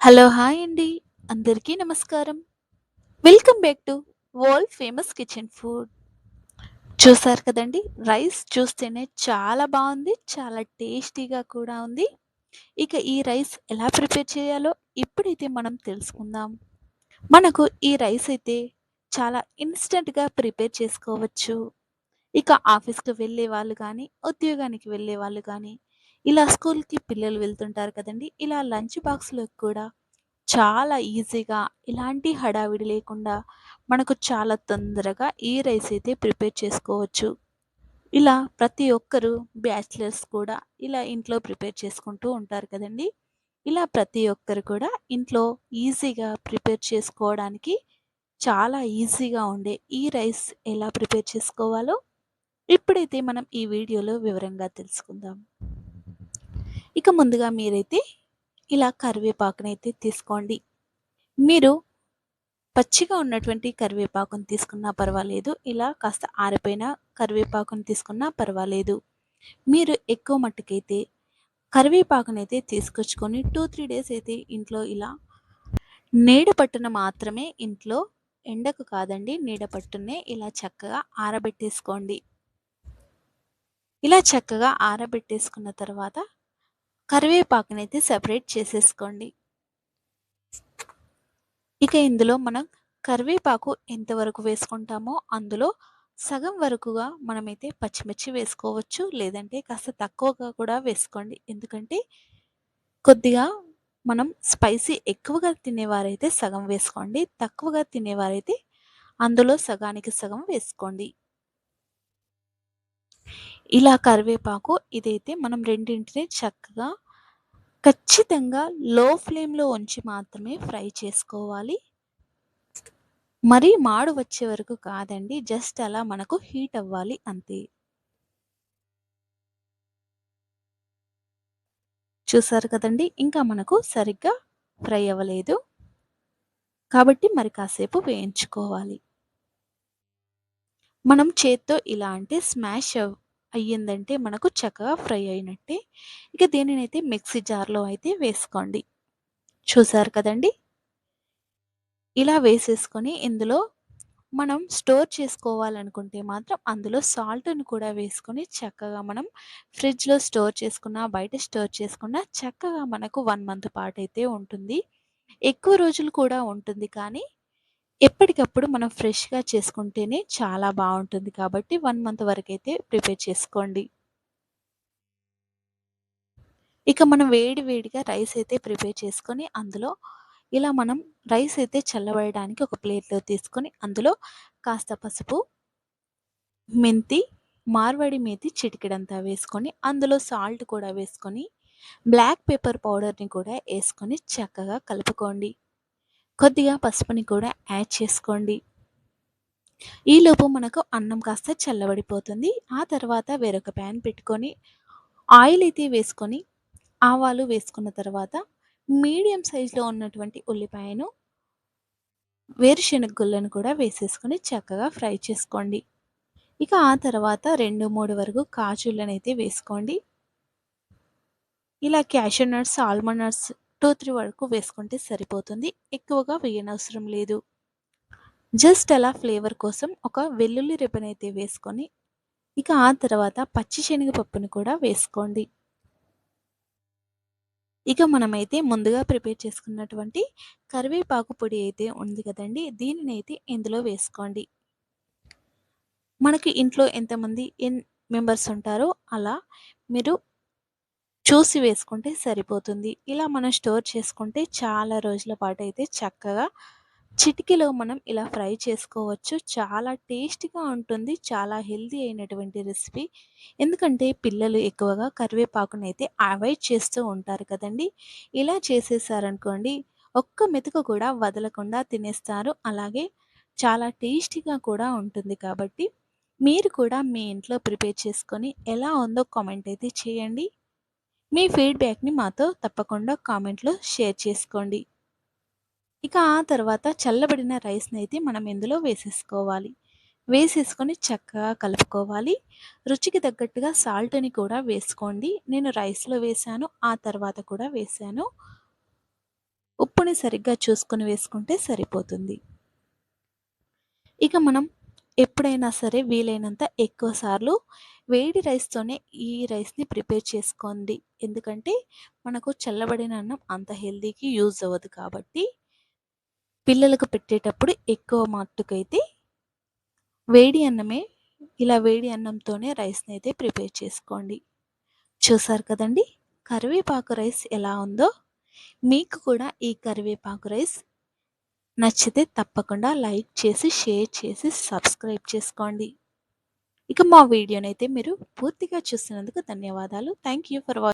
Hello! Hi అండి. అందరికీ నమస్కారం. Welcome back to world famous kitchen food. చూసారు కదండీ! రైస్ చూస్తేనే చాలా బావుంది. చాలా టేస్టీగా కూడా ఉంది. ఇక ఈ రైస్ ఎలా ప్రిపేర్ చేయాలో ఇప్పుడైతే మనం తెలుసుకుందాం. మనకు ఈ రైస్ అయితే చాలా ఇన్‌స్టంట్‌గా ప్రిపేర్ చేసుకోవచ్చు. ఇక ఆఫీస్‌కి వెళ్ళే వాళ్ళు గానీ, ఉద్యోగానికి వెళ్ళే వాళ్ళు గానీ, ఇలా స్కూల్‌కి పిల్లలు వెళ్తుంటారు కదండీ! ఇలా లంచ్ బాక్స్‌లోకి కూడా చాలా ఈజీగా ఎలాంటి హడావిడి లేకుండా మనకు చాలా తొందరగా ఈ రైస్ అయితే ప్రిపేర్ చేసుకోవచ్చు. ఇలా ప్రతి ఒక్కరు బ్యాచిలర్స్ కూడా ఇలా ఇంట్లో ప్రిపేర్ చేసుకుంటూ ఉంటారు కదండీ! ఇలా ప్రతి ఒక్కరు కూడా ఇంట్లో ఈజీగా ప్రిపేర్ చేసుకోవడానికి చాలా ఈజీగా ఉండే ఈ రైస్ ఎలా ప్రిపేర్ చేసుకోవాలో ఇప్పుడైతే మనం ఈ వీడియోలో వివరంగా తెలుసుకుందాం. ఇక ముందుగా మీరైతే ఇలా కరివేపాకునైతే తీసుకోండి. మీరు పచ్చిగా ఉన్నటువంటి కరివేపాకుని తీసుకున్నా పర్వాలేదు. ఇలా కాస్త ఆరిపోయిన కరివేపాకుని తీసుకున్నా పర్వాలేదు. మీరు ఎక్కువ మట్టుకైతే కరివేపాకునైతే తీసుకొచ్చుకొని 2, 3 డేస్ అయితే ఇంట్లో ఇలా నీడ పట్టున మాత్రమే ఇంట్లో ఎండకు కాదండి నీడ పట్టునే ఇలా చక్కగా ఆరబెట్టేసుకోండి. ఇలా చక్కగా ఆరబెట్టేసుకున్న తర్వాత కరివేపాకునైతే సెపరేట్ చేసేసుకోండి. ఇక ఇందులో మనం కరివేపాకు ఎంతవరకు వేసుకుంటామో అందులో సగం వరకుగా మనమైతే పచ్చిమిర్చి వేసుకోవచ్చు. లేదంటే కాస్త తక్కువగా కూడా వేసుకోండి. ఎందుకంటే కొద్దిగా మనం స్పైసీ ఎక్కువగా తినేవారైతే సగం వేసుకోండి. తక్కువగా తినేవారైతే అందులో సగానికి సగం వేసుకోండి. ఇలా కరివేపాకు ఇదైతే మనం రెండింటిని చక్కగా ఖచ్చితంగా లో ఫ్లేమ్‌లో ఉంచి మాత్రమే ఫ్రై చేసుకోవాలి. మరీ మాడు వచ్చే వరకు కాదండి. జస్ట్ అలా మనకు హీట్ అవ్వాలి అంతే. చూసారు కదండీ! ఇంకా మనకు సరిగ్గా ఫ్రై అవ్వలేదు. కాబట్టి మరి కాసేపు వేయించుకోవాలి. మనం చేత్తో ఇలా అంటే అయ్యిందంటే మనకు చక్కగా ఫ్రై అయినట్టే. ఇక దీనినైతే మిక్సీ జార్‌లో అయితే వేసుకోండి. చూసారు కదండీ! ఇలా వేసేసుకొని ఇందులో మనం స్టోర్ చేసుకోవాలనుకుంటే మాత్రం అందులో సాల్ట్‌ని కూడా వేసుకొని చక్కగా మనం ఫ్రిడ్జ్‌లో స్టోర్ చేసుకున్నా, బయట స్టోర్ చేసుకున్నా చక్కగా మనకు 1 మంత్ పాటైతే ఉంటుంది. ఎక్కువ రోజులు కూడా ఉంటుంది కానీ, ఎప్పటికప్పుడు మనం ఫ్రెష్‌గా చేసుకుంటేనే చాలా బావుంటుంది కాబట్టి 1 మంత్ వరకైతే ప్రిపేర్ చేసుకోండి. ఇక మనం వేడి వేడిగా రైస్ అయితే ప్రిపేర్ చేసుకొని అందులో ఇలా మనం రైస్ అయితే చల్లబడడానికి ఒక ప్లేట్‌లో తీసుకొని అందులో కాస్త పసుపు, మెంతి, మార్వాడి మేతి చిటికెడంతా వేసుకొని, అందులో సాల్ట్ కూడా వేసుకొని, బ్లాక్ పెప్పర్ పౌడర్‌ని కూడా ఏసుకొని చక్కగా కలుపుకోండి. కొద్దిగా పసుపుని కూడా యాడ్ చేసుకోండి. ఈలోపు మనకు అన్నం కాస్త చల్లబడిపోతుంది. ఆ తర్వాత వేరొక ప్యాన్ పెట్టుకొని, ఆయిల్ అయితే వేసుకొని, ఆవాలు వేసుకున్న తర్వాత మీడియం సైజులో ఉన్నటువంటి ఉల్లిపాయను, వేరుశెనగ గుళ్ళను కూడా వేసేసుకొని చక్కగా ఫ్రై చేసుకోండి. ఇక ఆ తర్వాత 2, 3 వరకు కాజులనైతే వేసుకోండి. ఇలా క్యాషూ నట్స్, ఆల్మండ్ నట్స్ 2, 3 వరకు వేసుకుంటే సరిపోతుంది. ఎక్కువగా వేయనవసరం లేదు. జస్ట్ అలా ఫ్లేవర్ కోసం ఒక వెల్లుల్లి రెబ్బనైతే వేసుకొని, ఇక ఆ తర్వాత పచ్చి శనగపప్పుని కూడా వేసుకోండి. ఇక మనమైతే ముందుగా ప్రిపేర్ చేసుకున్నటువంటి కరివేపాకు పొడి అయితే ఉంది కదండీ! దీనినైతే ఇందులో వేసుకోండి. మనకి ఇంట్లో ఎంతమంది మెంబర్స్ ఉంటారో అలా మీరు చూసి వేసుకుంటే సరిపోతుంది. ఇలా మనం స్టోర్ చేసుకుంటే చాలా రోజుల పాటైతే చక్కగా చిటికెలో మనం ఇలా ఫ్రై చేసుకోవచ్చు. చాలా టేస్టీగా ఉంటుంది. చాలా హెల్తీ అయినటువంటి రెసిపీ. ఎందుకంటే పిల్లలు ఎక్కువగా కరివేపాకునైతే అవాయిడ్ చేస్తూ ఉంటారు కదండీ! ఇలా చేసేసారనుకోండి ఒక్క మెతుకు కూడా వదలకుండా తినేస్తారు. అలాగే చాలా టేస్టీగా కూడా ఉంటుంది కాబట్టి మీరు కూడా మీ ఇంట్లో ప్రిపేర్ చేసుకొని ఎలా ఉందో కామెంట్ అయితే చేయండి. మీ ఫీడ్‌బ్యాక్‌ని మాతో తప్పకుండా కామెంట్‌లో షేర్ చేసుకోండి. ఇక ఆ తర్వాత చల్లబడిన రైస్‌నైతే మనం ఇందులో వేసేసుకోవాలి. వేసేసుకొని చక్కగా కలుపుకోవాలి. రుచికి తగ్గట్టుగా సాల్ట్‌ని కూడా వేసుకోండి. నేను రైస్‌లో వేశాను. ఆ తర్వాత కూడా వేశాను. ఉప్పుని సరిగ్గా చూసుకొని వేసుకుంటే సరిపోతుంది. ఇక మనం ఎప్పుడైనా సరే వీలైనంత ఎక్కువ సార్లు వేడి రైస్‌తోనే ఈ రైస్‌ని ప్రిపేర్ చేసుకోండి. ఎందుకంటే మనకు చల్లబడిన అన్నం అంత హెల్తీకి యూజ్ అవ్వదు కాబట్టి, పిల్లలకు పెట్టేటప్పుడు ఎక్కువ మట్టుకైతే వేడి అన్నమే ఇలా వేడి అన్నంతోనే రైస్‌నైతే ప్రిపేర్ చేసుకోండి. చూసారు కదండీ! కరివేపాకు రైస్ ఎలా ఉందో. మీకు కూడా ఈ కరివేపాకు రైస్ నచ్చితే తప్పకుండా లైక్ చేసి, షేర్ చేసి, సబ్స్క్రైబ్ చేసుకోండి. ఇక మా వీడియోనైతే మీరు పూర్తిగా చూసినందుకు ధన్యవాదాలు. Thank you for watching.